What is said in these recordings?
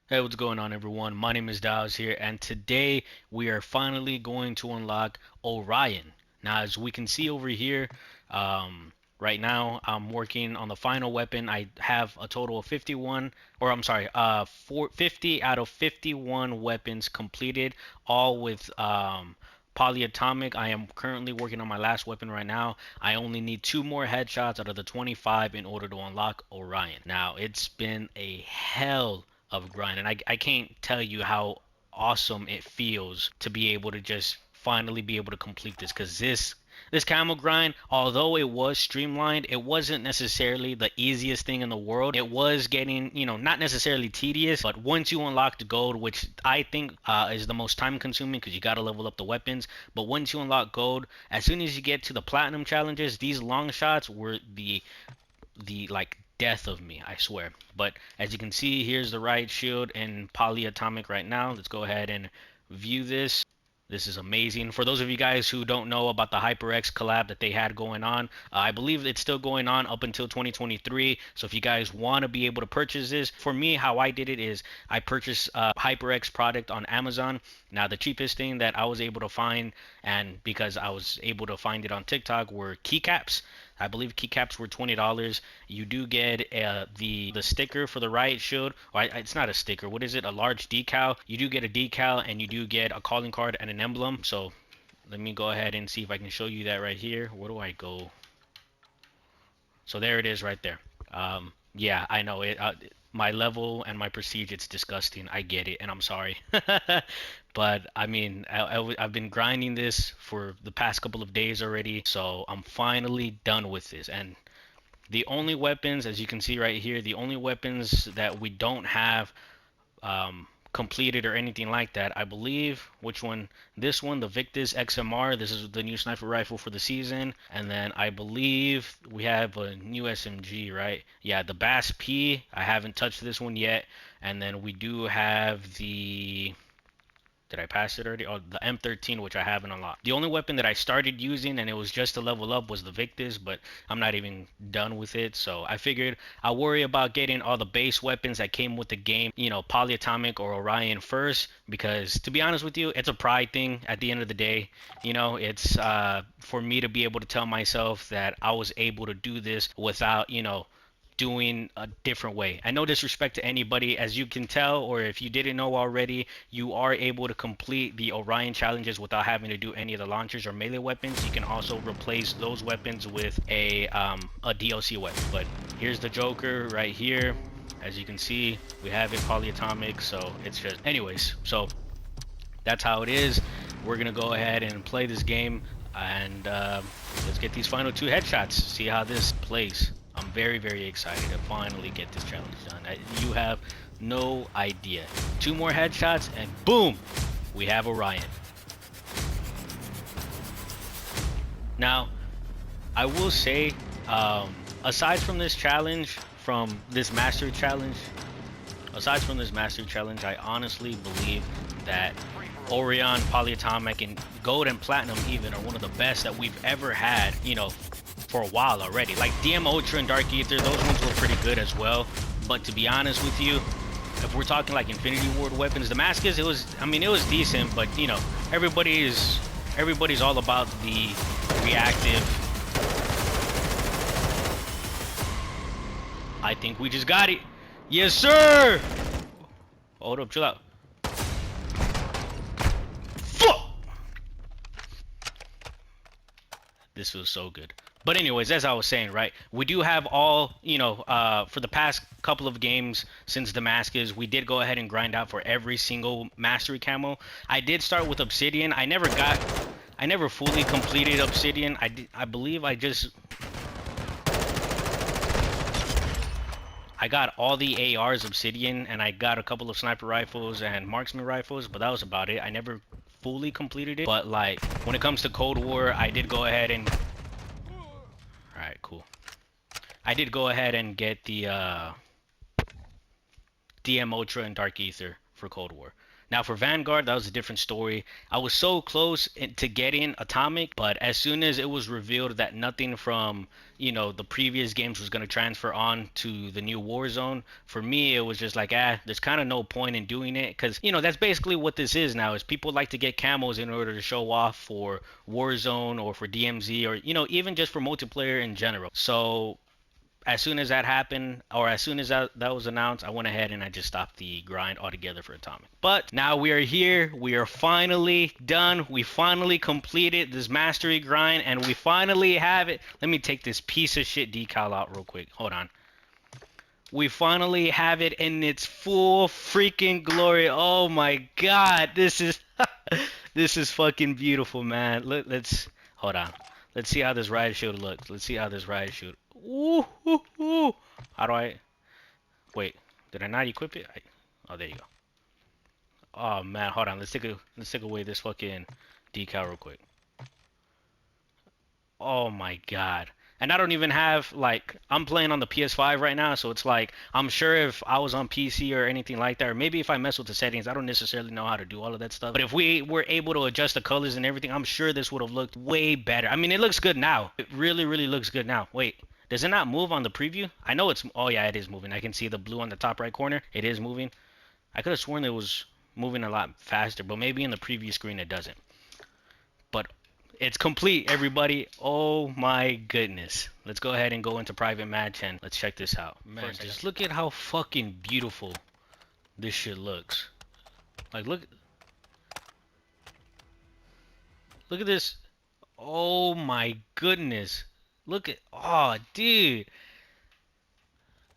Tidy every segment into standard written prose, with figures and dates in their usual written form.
Hey, what's going on, everyone? My name is Dawes here, and today we are finally going to unlock Orion. Now, as we can see over here, right now I'm working on the final weapon. I have a total of 51, or I'm sorry, 50 out of 51 weapons completed, all with polyatomic. I am currently working on my last weapon right now. I only need two more headshots out of the 25 in order to unlock Orion. Now, it's been a hell of grind, and I can't tell you how awesome it feels to be able to just finally be able to complete this, because this camel grind, although it was streamlined, it wasn't necessarily the easiest thing in the world. It was getting, not necessarily tedious, but once you unlock the gold, which I think is the most time consuming because you got to level up the weapons, but once you unlock gold, as soon as you get to the platinum challenges, these long shots were the like death of me, I swear. But as you can see, here's the riot shield in polyatomic right now. Let's go ahead and view this. This is amazing. For those of you guys who don't know about the HyperX collab that they had going on, I believe it's still going on up until 2023. So if you guys want to be able to purchase this, for me, how I did it is I purchased a HyperX product on Amazon. Now, the cheapest thing that I was able to find, and because I was able to find it on TikTok, were keycaps. I believe keycaps were $20. You do get the sticker for the riot shield. Or it's not a sticker. What is it? A large decal. You do get a decal, and you do get a calling card and an emblem. So let me go ahead and see if I can show you that right here. Where do I go? So there it is right there. Yeah, I know it. My level and my prestige, it's disgusting. I get it, and I'm sorry. But I mean, I've been grinding this for the past couple of days already, so I'm finally done with this. And the only weapons, as you can see right here, the only weapons that we don't have completed or anything like that. I believe which one? This one, the Victus XMR. This is the new sniper rifle for the season. And then I believe we have a new SMG, right? Yeah, the Bass P. I haven't touched this one yet. And then we do have the, did I pass it already? Oh, the M13, which I haven't unlocked. The only weapon that I started using, and it was just to level up, was the Victus, but I'm not even done with it. So I figured I'll worry about getting all the base weapons that came with the game, Polyatomic or Orion first, because to be honest with you, it's a pride thing at the end of the day. It's for me to be able to tell myself that I was able to do this without, doing a different way. And no disrespect to anybody, as you can tell, or if you didn't know already, you are able to complete the Orion challenges without having to do any of the launchers or melee weapons. You can also replace those weapons with a DLC weapon. But here's the Joker right here. As you can see, we have it polyatomic, so it's just, anyways, so that's how it is. We're gonna go ahead and play this game, and let's get these final two headshots, see how this plays. I'm very, very excited to finally get this challenge done. You have no idea. Two more headshots, and boom, we have Orion. Now, I will say, aside from this challenge, from this master challenge, aside from this master challenge, I honestly believe that Orion, Polyatomic, and Gold and Platinum even are one of the best that we've ever had, for a while already. Like DM Ultra and Dark Ether, those ones were pretty good as well. But to be honest with you, if we're talking like Infinity Ward weapons, Damascus, it was decent, but everybody's all about the reactive. I think we just got it. Yes, sir! Hold up, chill out. This feels so good. But anyways, as I was saying, right, we do have all, for the past couple of games since Damascus, we did go ahead and grind out for every single mastery camo. I did start with Obsidian. I never fully completed Obsidian. I believe I got all the ARs Obsidian, and I got a couple of sniper rifles and marksman rifles, but that was about it. I never fully completed it. But like when it comes to Cold War, I did go ahead and, all right, cool. I did go ahead and get the DM Ultra and Dark Ether for Cold War. Now for Vanguard, that was a different story. I was so close to getting Atomic, but as soon as it was revealed that nothing from, the previous games was going to transfer on to the new Warzone, for me it was just like, there's kind of no point in doing it because, that's basically what this is now, is people like to get camos in order to show off for Warzone or for DMZ or, even just for multiplayer in general. So as soon as that happened, or as soon as that was announced, I went ahead and I just stopped the grind altogether for Atomic. But now we are here. We are finally done. We finally completed this mastery grind, and we finally have it. Let me take this piece of shit decal out real quick. Hold on. We finally have it in its full freaking glory. Oh my god, this is this is fucking beautiful, man. Let's hold on. Let's see how this riot shield looks. Let's see how this riot shield. Ooh, ooh, ooh. How do I? Wait, did I not equip it? Oh, there you go. Oh man, hold on. Let's take away this fucking decal real quick. Oh my god. And I don't even have, like, I'm playing on the PS5 right now, so it's like, I'm sure if I was on PC or anything like that, or maybe if I mess with the settings, I don't necessarily know how to do all of that stuff. But if we were able to adjust the colors and everything, I'm sure this would have looked way better. I mean, it looks good now. It really, really looks good now. Wait, does it not move on the preview? I know it's, oh yeah, it is moving. I can see the blue on the top right corner. It is moving. I could have sworn it was moving a lot faster, but maybe in the preview screen it doesn't. But it's complete, everybody. Oh my goodness. Let's go ahead and go into private match and let's check this out. Man, just look at how fucking beautiful this shit looks. Like, look at this. Oh my goodness. Look at, oh dude.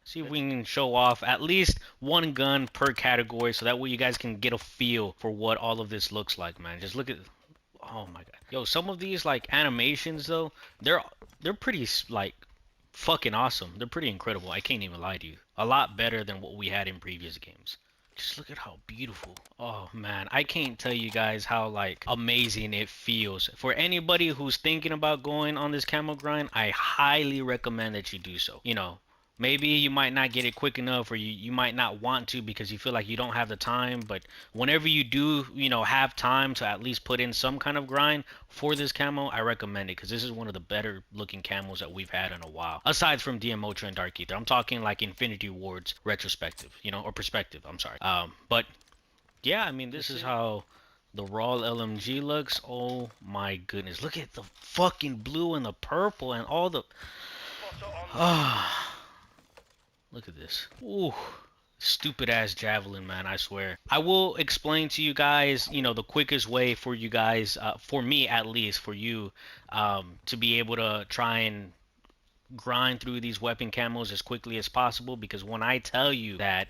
See if we can show off at least one gun per category so that way you guys can get a feel for what all of this looks like, man. Just look at, oh my god. Yo, some of these like animations though, they're pretty like fucking awesome. They're pretty incredible. I can't even lie to you. A lot better than what we had in previous games. Just look at how beautiful. Oh man, I can't tell you guys how like amazing it feels. For anybody who's thinking about going on this camo grind, I highly recommend that you do so. Maybe you might not get it quick enough, or you might not want to because you feel like you don't have the time, but whenever you do, have time to at least put in some kind of grind for this camo, I recommend it because this is one of the better looking camos that we've had in a while. Aside from DM Ultra and Dark Ether. I'm talking like Infinity Ward's retrospective, or perspective, I'm sorry. But yeah, I mean, this is how the raw LMG looks. Oh my goodness. Look at the fucking blue and the purple and all the... Look at this. Ooh, stupid ass javelin, man, I swear. I will explain to you guys, the quickest way for you guys, for me at least, for you, to be able to try and grind through these weapon camos as quickly as possible, because when I tell you that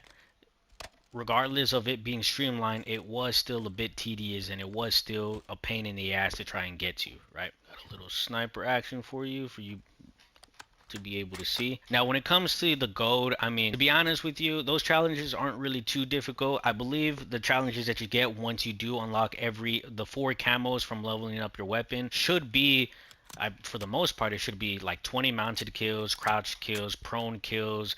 regardless of it being streamlined, it was still a bit tedious and it was still a pain in the ass to try and get to, right? Got a little sniper action for you to be able to see. Now, when it comes to the gold, I mean, to be honest with you, those challenges aren't really too difficult. I believe the challenges that you get once you do unlock the 4 camos from leveling up your weapon should be, for the most part, it should be like 20 mounted kills, crouched kills, prone kills,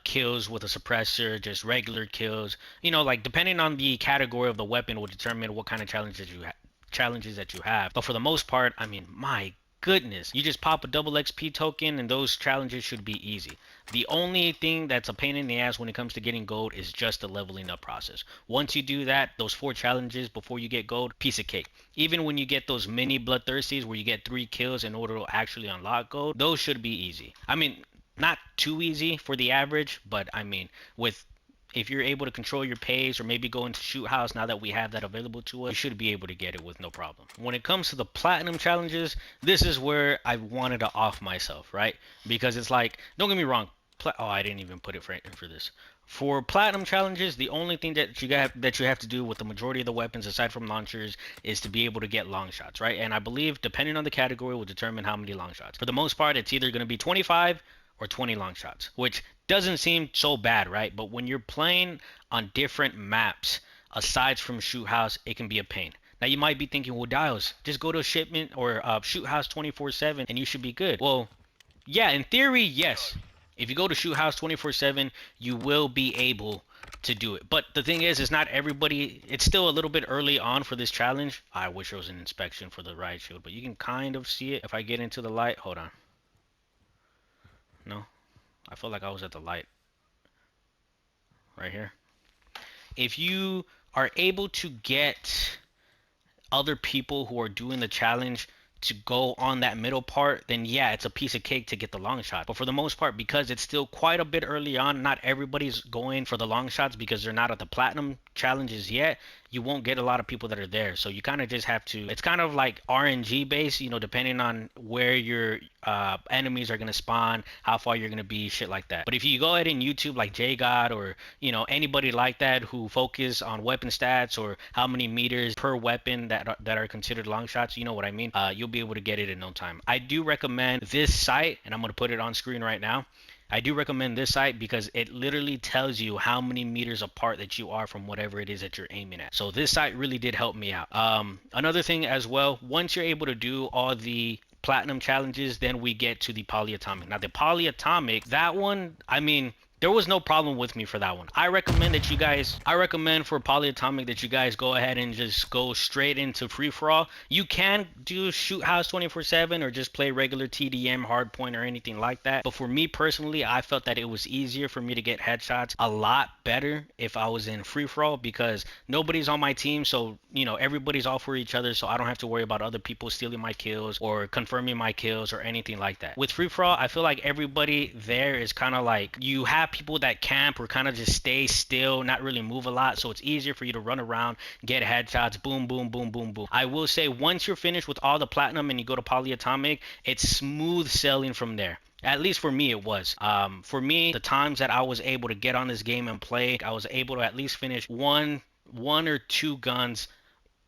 kills with a suppressor, just regular kills. Like depending on the category of the weapon will determine what kind of challenges that you have. But for the most part, I mean, my goodness, you just pop a double XP token and those challenges should be easy. The only thing that's a pain in the ass when it comes to getting gold is just the leveling up process. Once you do that, those 4 challenges before you get gold, piece of cake. Even when you get those mini bloodthirsties where you get 3 kills in order to actually unlock gold, those should be easy. I mean, not too easy for the average, but I mean, if you're able to control your pace or maybe go into shoot house now that we have that available to us, you should be able to get it with no problem. When it comes to the platinum challenges, this is where I wanted to off myself, right? Because it's like, don't get me wrong, I didn't even put it for this. For platinum challenges, the only thing that you have to do with the majority of the weapons aside from launchers is to be able to get long shots, right? And I believe depending on the category will determine how many long shots. For the most part, it's either going to be 25 or 20 long shots, which doesn't seem so bad, right? But when you're playing on different maps, aside from shoot house, it can be a pain. Now you might be thinking, well, Dials, just go to shipment or shoot house 24/7 and you should be good. Well, yeah, in theory, yes. If you go to shoot house 24/7, you will be able to do it. But the thing is not everybody. It's still a little bit early on for this challenge. I wish there was an inspection for the riot shield, but you can kind of see it if I get into the light. Hold on. No, I feel like I was at the light right here. If you are able to get other people who are doing the challenge to go on that middle part, then yeah, it's a piece of cake to get the long shot. But for the most part, because it's still quite a bit early on, not everybody's going for the long shots because they're not at the platinum challenges yet. You won't get a lot of people that are there. So you kind of just have to, it's kind of like RNG based, you know, depending on where your enemies are going to spawn, how far you're going to be, shit like that. But if you go ahead and YouTube like J God or, you know, anybody like that who focus on weapon stats or how many meters per weapon that are considered long shots, you know what I mean? You'll be able to get it in no time. I do recommend this site, and I'm going to put it on screen right now. I do recommend this site because it literally tells you how many meters apart that you are from whatever it is that you're aiming at. So this site really did help me out. Another thing as well, once you're able to do all the platinum challenges, then we get to the polyatomic. Now the polyatomic, that one, I mean, there was no problem with me for that one. I recommend for polyatomic that you guys go ahead and just go straight into free for all. You can do shoot house 24/7 or just play regular TDM hardpoint or anything like that. But for me personally, I felt that it was easier for me to get headshots a lot better if I was in free for all because nobody's on my team. So, you know, everybody's all for each other. So I don't have to worry about other people stealing my kills or confirming my kills or anything like that. With free for all, I feel like everybody there is kind of like you have people that camp or kind of just stay still, not really move a lot, so it's easier for you to run around, get headshots, boom, boom, boom, boom, boom. I will say once you're finished with all the platinum and you go to polyatomic, it's smooth sailing from there. At least for me, it was. For me, the times that I was able to get on this game and play, I was able to at least finish one or two guns,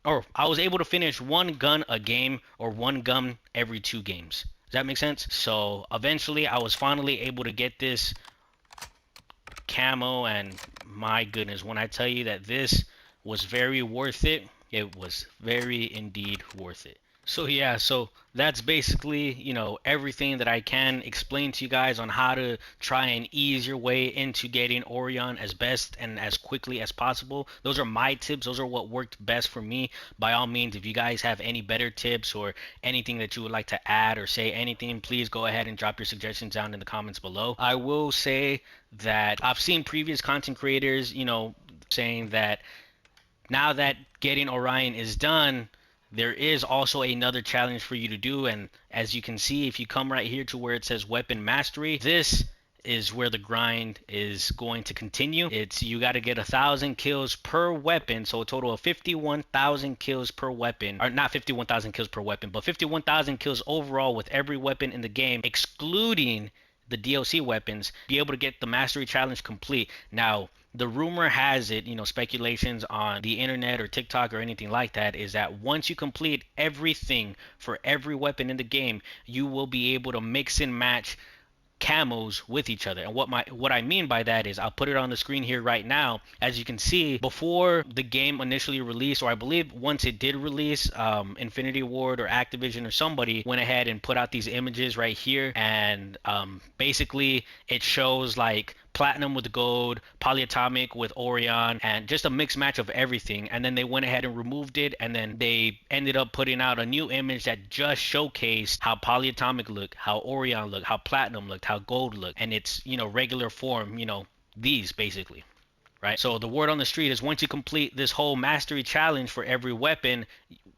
or I was able to finish one gun a game or one gun every 2 games. Does that make sense? So eventually, I was finally able to get this camo, and my goodness, when I tell you that this was very worth it, it was very indeed worth it. So yeah, so that's basically, you know, everything that I can explain to you guys on how to try and ease your way into getting Orion as best and as quickly as possible. Those are my tips. Those are what worked best for me. By all means, if you guys have any better tips or anything that you would like to add or say anything, please go ahead and drop your suggestions down in the comments below. I will say that I've seen previous content creators, you know, saying that now that getting Orion is done, there is also another challenge for you to do. And as you can see, if you come right here to where it says weapon mastery, this is where the grind is going to continue. It's you got to get 1,000 kills per weapon, so a total of 51,000 kills per weapon, or not 51,000 kills per weapon, but 51,000 kills overall with every weapon in the game, excluding the DLC weapons, be able to get the mastery challenge complete. Now, the rumor has it, you know, speculations on the internet or TikTok or anything like that, is that once you complete everything for every weapon in the game, you will be able to mix and match camos with each other. And what I mean by that is, I'll put it on the screen here right now. As you can see, before the game initially released, or I believe once it did release, Infinity Ward or Activision or somebody went ahead and put out these images right here, and basically it shows like platinum with gold, polyatomic with Orion, and just a mixed match of everything. And then they went ahead and removed it, and then they ended up putting out a new image that just showcased how polyatomic looked, how Orion looked, how platinum looked, how gold looked, and it's, you know, regular form, you know, these basically. Right? So the word on the street is once you complete this whole mastery challenge for every weapon,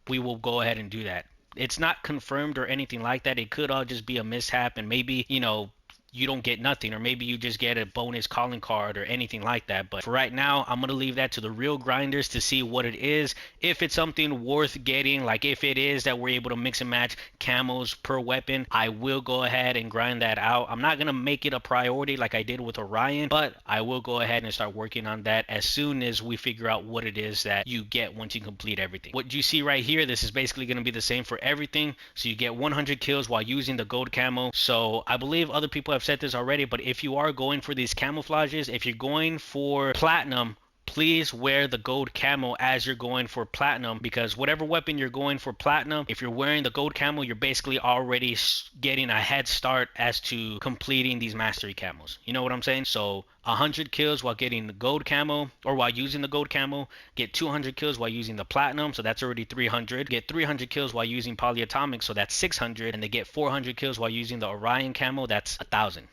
we will go ahead and do that. It's not confirmed or anything like that. It could all just be a mishap, and maybe, you know, you don't get nothing, or maybe you just get a bonus calling card or anything like that. But for right now, I'm gonna leave that to the real grinders to see what it is, if it's something worth getting. Like if it is that we're able to mix and match camos per weapon, I will go ahead and grind that out. I'm not gonna make it a priority like I did with Orion, but I will go ahead and start working on that as soon as we figure out what it is that you get once you complete everything. What you see right here, this is basically gonna be the same for everything. So you get 100 kills while using the gold camo. So I believe other people have said this already, but if you are going for these camouflages, if you're going for platinum please wear the gold camo as you're going for platinum, because whatever weapon you're going for platinum, if you're wearing the gold camo, you're basically already getting a head start as to completing these mastery camos. You know what I'm saying? So 100 kills while getting the gold camo, or while using the gold camo, get 200 kills while using the platinum, so that's already 300. Get 300 kills while using polyatomic, so that's 600, and they get 400 kills while using the Orion camo, that's 1,000.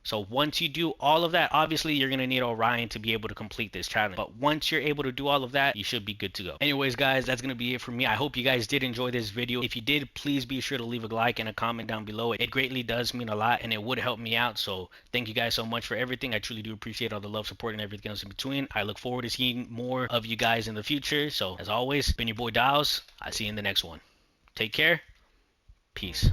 So once you do all of that, obviously you're going to need Orion to be able to complete this challenge. But once you're able to do all of that, you should be good to go. Anyways, guys, that's going to be it for me. I hope you guys did enjoy this video. If you did, please be sure to leave a like and a comment down below. It greatly does mean a lot, and it would help me out. So thank you guys so much for everything. I truly do appreciate all the love, support, and everything else in between. I look forward to seeing more of you guys in the future. So as always, been your boy Dials. I'll see you in the next one. Take care. Peace.